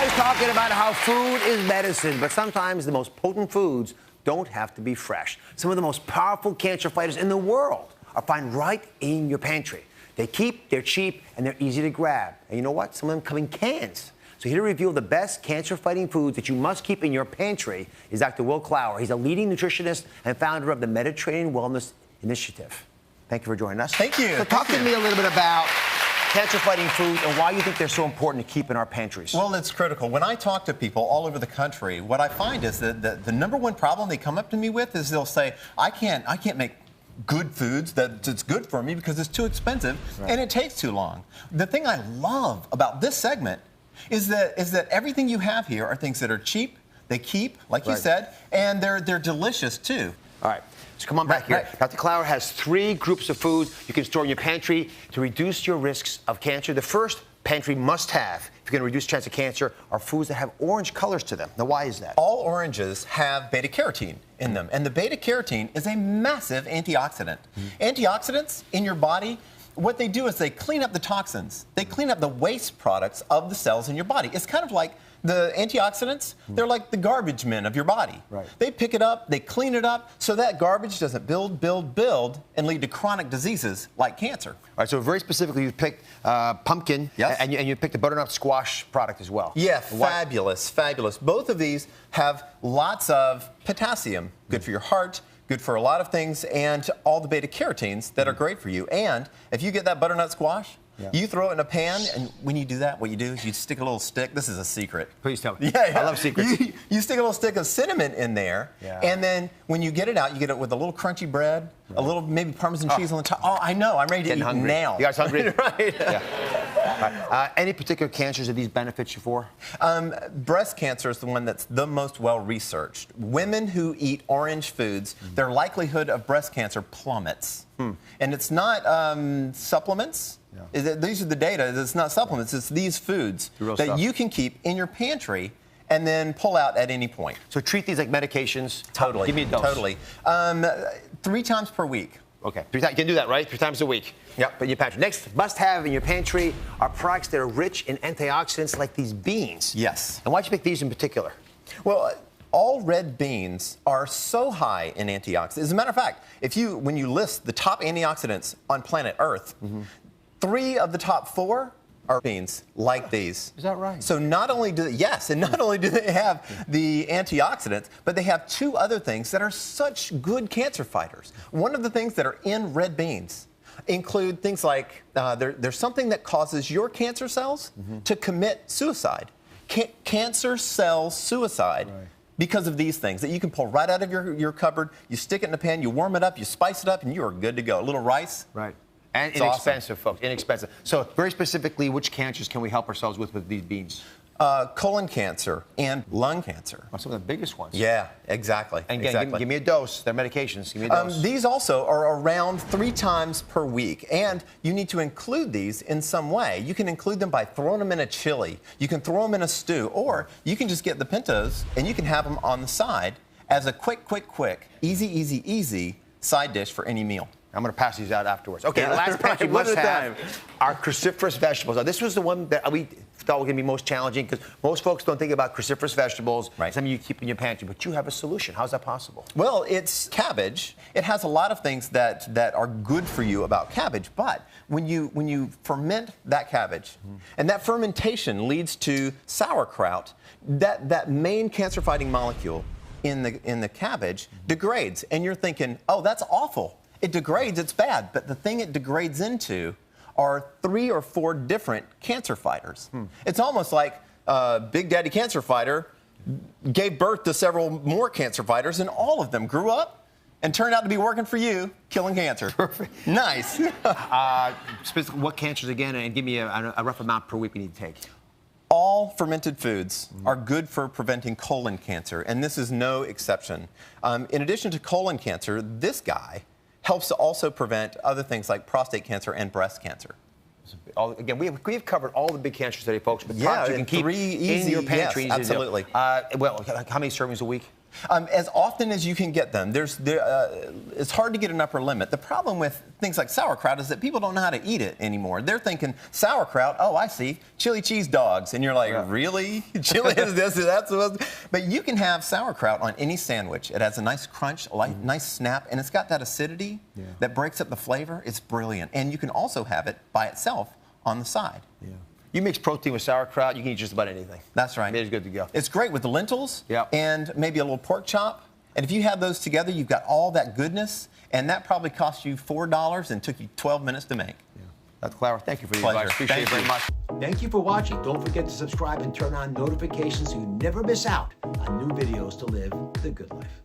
always talking about how food is medicine, but sometimes the most potent foods don't have to be fresh. Some of the most powerful cancer fighters in the world are found right in your pantry. They're cheap, and they're easy to grab. And you know what? Some of them come in cans. So here to reveal the best cancer-fighting foods that you must keep in your pantry is Dr. Will Clower. He's a leading nutritionist and founder of the Mediterranean Wellness Initiative. Thank you for joining us. Thank you. So talk to me a little bit about cancer-fighting foods and why you think they're so important to keep in our pantries. Well, it's critical. When I talk to people all over the country, what I find is that the number one problem they come up to me with is they'll say, I can't make good foods that's good for me because it's too expensive and it takes too long. The thing I love about this segment is that everything you have here are things that are cheap, they keep, like you said, and they're delicious too. All right. So come on back here. Dr. Clower has 3 groups of foods you can store in your pantry to reduce your risks of cancer. The first pantry must-have, if you're going to reduce the chance of cancer, are foods that have orange colors to them. Now, why is that? All oranges have beta-carotene in them, and the beta-carotene is a massive antioxidant. Antioxidants in your body, what they do is they clean up the toxins. They clean up the waste products of the cells in your body. It's kind of like the antioxidants, they're like the garbage men of your body. They pick it up, they clean it up, so that garbage doesn't build, and lead to chronic diseases like cancer. All right, so very specifically, you picked pumpkin, and you picked the butternut squash product as well. Yeah, fabulous, fabulous. Both of these have lots of potassium, good for your heart, good for a lot of things, and all the beta-carotenes that are great for you. And if you get that butternut squash, you throw it in a pan, and when you do that, what you do is you stick a little stick. This is a secret. Please tell me. Yeah. I love secrets. You stick a little stick of cinnamon in there, and then when you get it out, you get it with a little crunchy bread, a little maybe Parmesan cheese on the top. Oh, I know. I'm ready to eat hungry now. You guys hungry? Right. Any particular cancers that these benefits you for? Breast cancer is the one that's the most well-researched. Women who eat orange foods, their likelihood of breast cancer plummets. And it's not supplements. These are the data. It's not supplements. It's these foods that you can keep in your pantry and then pull out at any point. So treat these like medications. Totally. Give me a dose. Totally. 3 times per week. Okay. You can do that, right? 3 times a week. Yep. But in your pantry. Next, must-have in your pantry are products that are rich in antioxidants, like these beans. Yes. And why'd you pick these in particular? Well, all red beans are so high in antioxidants. As a matter of fact, when you list the top antioxidants on planet Earth, 3 of the top 4 are beans like these. Is that right? So not only do they have the antioxidants, but they have 2 other things that are such good cancer fighters. One of the things that are in red beans include things like there's something that causes your cancer cells to commit suicide. Cancer cell suicide. Because of these things that you can pull right out of your cupboard, you stick it in a pan, you warm it up, you spice it up, and you are good to go. A little rice. Right. And it's inexpensive, folks. Inexpensive. So very specifically, which cancers can we help ourselves with these beans? Colon cancer and lung cancer. Oh, some of the biggest ones. Yeah, exactly. And again, give me a dose. They're medications. Give me a dose. These also are around 3 times per week, and you need to include these in some way. You can include them by throwing them in a chili. You can throw them in a stew, or you can just get the pintos and you can have them on the side as a quick, easy side dish for any meal. I'm going to pass these out afterwards. Okay, the last pantry must-have are cruciferous vegetables. Now, this was the one that we thought was going to be most challenging because most folks don't think about cruciferous vegetables. Some you keep in your pantry, but you have a solution. How's that possible? Well, it's cabbage. It has a lot of things that are good for you about cabbage, but when you ferment that cabbage, and that fermentation leads to sauerkraut, that main cancer-fighting molecule in the cabbage degrades, and you're thinking, oh, that's awful. It degrades, it's bad, but the thing it degrades into are 3 or 4 different cancer fighters. It's almost like Big Daddy Cancer Fighter gave birth to several more cancer fighters, and all of them grew up and turned out to be working for you, killing cancer. Perfect. Nice. Specifically, what cancers again, and give me a rough amount per week we need to take. All fermented foods are good for preventing colon cancer, and this is no exception. In addition to colon cancer, this guy helps to also prevent other things like prostate cancer and breast cancer. Again, we've covered all the big cancers today, folks, but products you can keep in your pantries. Yes, absolutely. Well, how many servings a week? As often as you can get them. It's hard to get an upper limit. The problem with things like sauerkraut is that people don't know how to eat it anymore. They're thinking, sauerkraut, oh, I see, chili cheese dogs. And you're like, really? Chili is this, that's what? But you can have sauerkraut on any sandwich. It has a nice crunch, a nice snap, and it's got that acidity that breaks up the flavor. It's brilliant. And you can also have it by itself on the side. Yeah. You mix protein with sauerkraut, you can eat just about anything. That's right. It's good to go. It's great with the lentils and maybe a little pork chop. And if you have those together, you've got all that goodness, and that probably cost you $4 and took you 12 minutes to make. Yeah. Dr. Clower, thank you for the Pleasure. advice. Appreciate it very much. Thank you for watching. Don't forget to subscribe and turn on notifications so you never miss out on new videos to live the good life.